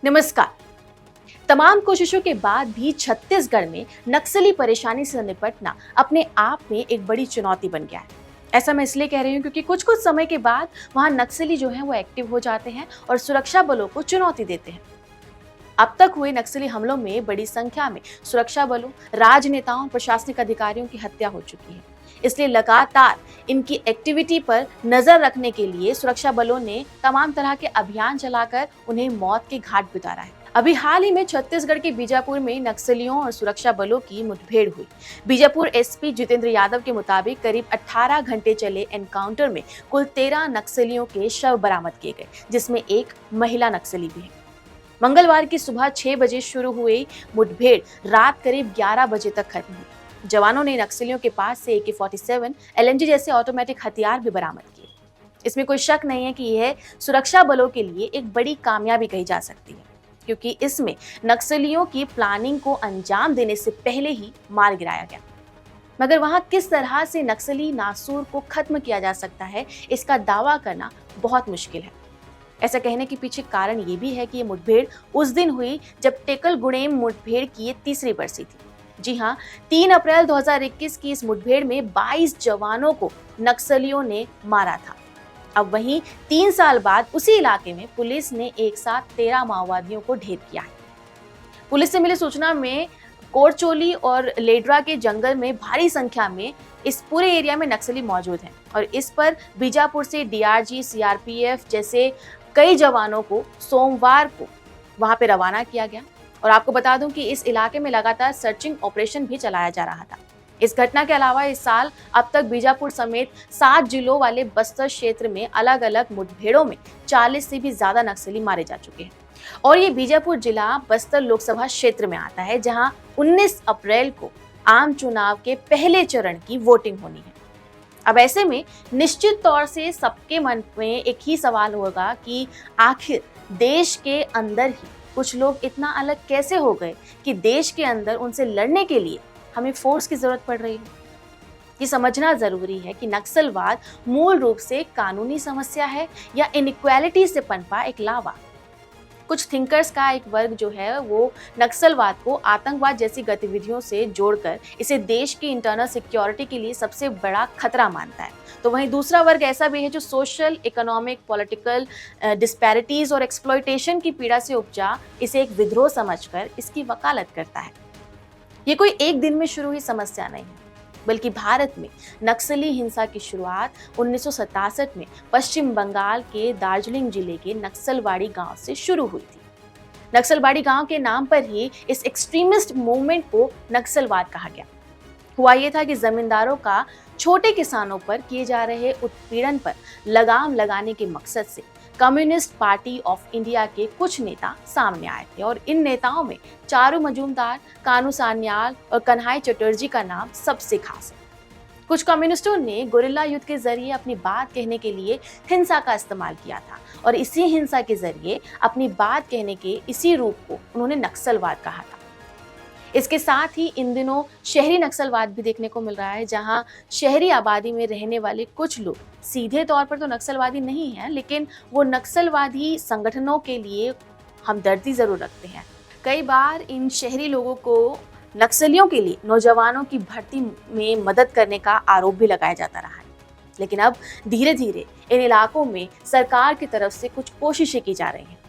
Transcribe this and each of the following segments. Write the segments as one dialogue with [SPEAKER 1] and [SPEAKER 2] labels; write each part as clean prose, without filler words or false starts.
[SPEAKER 1] नमस्कार। तमाम कोशिशों के बाद भी छत्तीसगढ़ में नक्सली परेशानी से निपटना अपने आप में एक बड़ी चुनौती बन गया है। ऐसा मैं इसलिए कह रही हूँ क्योंकि कुछ कुछ समय के बाद वहाँ नक्सली जो हैं वो एक्टिव हो जाते हैं और सुरक्षा बलों को चुनौती देते हैं। अब तक हुए नक्सली हमलों में बड़ी संख्या में सुरक्षा बलों, राजनेताओं, प्रशासनिक अधिकारियों की हत्या हो चुकी है। इसलिए लगातार इनकी एक्टिविटी पर नजर रखने के लिए सुरक्षा बलों ने तमाम तरह के अभियान चलाकर उन्हें मौत के घाट भी उतारा है। अभी हाल ही में छत्तीसगढ़ के बीजापुर में नक्सलियों और सुरक्षा बलों की मुठभेड़ हुई। बीजापुर एसपी जितेंद्र यादव के मुताबिक करीब 18 घंटे चले एनकाउंटर में कुल 13 नक्सलियों के शव बरामद किए गए, जिसमें एक महिला नक्सली भी है। मंगलवार की सुबह 6 बजे शुरू हुई मुठभेड़ रात करीब 11 बजे तक खत्म हुई। जवानों ने नक्सलियों के पास से AK-47, LMG जैसे ऑटोमेटिक हथियार भी बरामद किए। इसमें कोई शक नहीं है कि यह सुरक्षा बलों के लिए एक बड़ी कामयाबी कही जा सकती है, क्योंकि इसमें नक्सलियों की प्लानिंग को अंजाम देने से पहले ही मार गिराया गया। मगर वहां किस तरह से नक्सली नासूर को खत्म किया जा सकता है, इसका दावा करना बहुत मुश्किल है। ऐसा कहने के पीछे कारण ये भी है कि ये मुठभेड़ उस दिन हुई जब टेकल गुड़ेम मुठभेड़ की ये तीसरी बरसी थी। जी हाँ, 3 अप्रैल 2021 की इस मुठभेड़ में 22 जवानों को नक्सलियों ने मारा था। अब वहीं 3 साल बाद उसी इलाके में पुलिस ने एक साथ 13 माओवादियों को ढेर किया है। पुलिस से मिली सूचना में कोरचोली और लेड्रा के जंगल में भारी संख्या में इस पूरे एरिया में नक्सली मौजूद हैं और इस पर बीजापुर से DRG, CRPF जैसे कई जवानों को सोमवार को वहां पे रवाना किया गया। और आपको बता दूं कि इस इलाके में लगातार सर्चिंग ऑपरेशन भी चलाया जा रहा था। इस घटना के अलावा इस साल अब तक बीजापुर समेत 7 जिलों वाले बस्तर क्षेत्र में अलग अलग मुठभेड़ों में 40 से भी ज्यादा नक्सली मारे जा चुके हैं। और ये बीजापुर जिला बस्तर लोकसभा क्षेत्र में आता है, जहां 19 अप्रैल को आम चुनाव के पहले चरण की वोटिंग होनी है। अब ऐसे में निश्चित तौर से सबके मन में एक ही सवाल होगा कि आखिर देश के अंदर ही कुछ लोग इतना अलग कैसे हो गए कि देश के अंदर उनसे लड़ने के लिए हमें फोर्स की जरूरत पड़ रही है। ये समझना जरूरी है कि नक्सलवाद मूल रूप से कानूनी समस्या है या इनइक्वालिटी से पनपा एक लावा। कुछ थिंकर्स का एक वर्ग जो है वो नक्सलवाद को आतंकवाद जैसी गतिविधियों से जोड़कर इसे देश की इंटरनल सिक्योरिटी के लिए सबसे बड़ा खतरा मानता है। तो वहीं दूसरा वर्ग ऐसा भी है जो सोशल, इकोनॉमिक, पॉलिटिकल डिस्पैरिटीज और एक्सप्लॉयटेशन की पीड़ा से उपजा इसे एक विद्रोह समझकर इसकी वकालत करता है। ये कोई एक दिन में शुरू हुई समस्या नहीं है, बल्कि भारत में नक्सली हिंसा की शुरुआत 1967 में पश्चिम बंगाल के दार्जिलिंग जिले के नक्सलवाड़ी गांव से शुरू हुई थी। नक्सलवाड़ी गांव के नाम पर ही इस एक्सट्रीमिस्ट मूवमेंट को नक्सलवाद कहा गया। हुआ ये था कि जमींदारों का छोटे किसानों पर किए जा रहे उत्पीड़न पर लगाम लगाने के मकसद से कम्युनिस्ट पार्टी ऑफ इंडिया के कुछ नेता सामने आए थे और इन नेताओं में चारू मजूमदार, कानू सान्याल और कन्हई चटर्जी का नाम सबसे खास है। कुछ कम्युनिस्टों ने गुरिल्ला युद्ध के जरिए अपनी बात कहने के लिए हिंसा का इस्तेमाल किया था और इसी हिंसा के जरिए अपनी बात कहने के इसी रूप को उन्होंने नक्सलवाद कहा था। इसके साथ ही इन दिनों शहरी नक्सलवाद भी देखने को मिल रहा है, जहां शहरी आबादी में रहने वाले कुछ लोग सीधे तौर पर तो नक्सलवादी नहीं हैं, लेकिन वो नक्सलवादी संगठनों के लिए हमदर्दी जरूर रखते हैं। कई बार इन शहरी लोगों को नक्सलियों के लिए नौजवानों की भर्ती में मदद करने का आरोप भी लगाया जाता रहा है। लेकिन अब धीरे धीरे इन इलाकों में सरकार की तरफ से कुछ कोशिशें की जा रही हैं।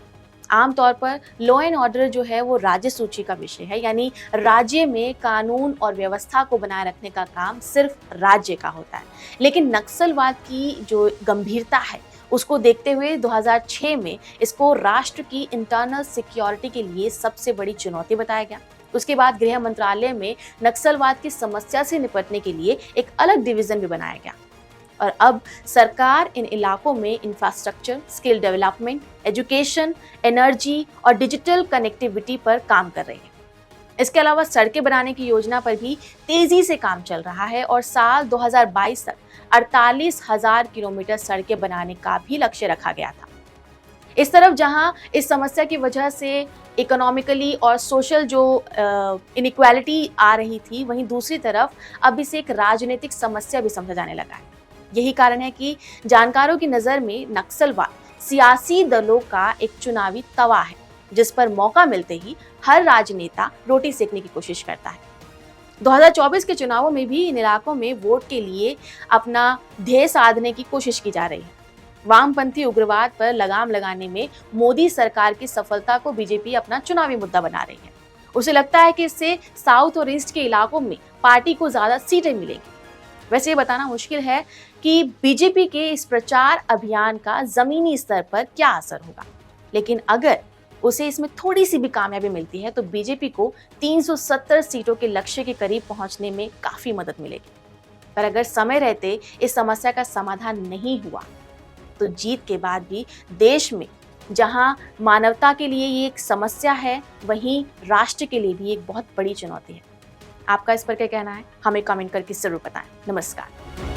[SPEAKER 1] आमतौर पर लॉ एंड ऑर्डर जो है वो राज्य सूची का विषय है, यानी राज्य में कानून और व्यवस्था को बनाए रखने का काम सिर्फ राज्य का होता है। लेकिन नक्सलवाद की जो गंभीरता है उसको देखते हुए 2006 में इसको राष्ट्र की इंटरनल सिक्योरिटी के लिए सबसे बड़ी चुनौती बताया गया। उसके बाद गृह मंत्रालय में नक्सलवाद की समस्या से निपटने के लिए एक अलग डिवीजन भी बनाया गया और अब सरकार इन इलाकों में infrastructure, skill development, education, energy और डिजिटल कनेक्टिविटी पर काम कर रही है। इसके अलावा सड़कें बनाने की योजना पर भी तेजी से काम चल रहा है और साल 2022 तक 48,000 किलोमीटर सड़कें बनाने का भी लक्ष्य रखा गया था। इस तरफ जहां इस समस्या की वजह से इकोनॉमिकली और सोशल जो इनइक्वालिटी आ रही थी, वहीं दूसरी तरफ अब इसे एक राजनीतिक समस्या भी समझा जाने लगा है। यही कारण है कि जानकारों की नज़र में नक्सलवाद सियासी दलों का एक चुनावी तवा है। जिस पर मौका मिलते ही हर राजनेता रोटी सेकने की कोशिश करता है। 2024 के चुनावों में भी इन इलाकों में वोट के लिए अपना ध्येय साधने की कोशिश की जा रही है। वामपंथी उग्रवाद पर लगाम लगाने में मोदी सरकार की सफलता को बीजेपी अपना चुनावी मुद्दा बना रही है। उसे लगता है कि इससे साउथ और ईस्ट के इलाकों में पार्टी को ज्यादा सीटें मिलेंगी। वैसे ये बताना मुश्किल है कि बीजेपी के इस प्रचार अभियान का जमीनी स्तर पर क्या असर होगा, लेकिन अगर उसे इसमें थोड़ी सी भी कामयाबी मिलती है तो बीजेपी को 370 सीटों के लक्ष्य के करीब पहुंचने में काफी मदद मिलेगी। पर अगर समय रहते इस समस्या का समाधान नहीं हुआ तो जीत के बाद भी देश में जहां मानवता के लिए ये एक समस्या है, वहीं राष्ट्र के लिए भी एक बहुत बड़ी चुनौती है। आपका इस पर क्या कहना है? हमें कमेंट करके जरूर बताएं। नमस्कार।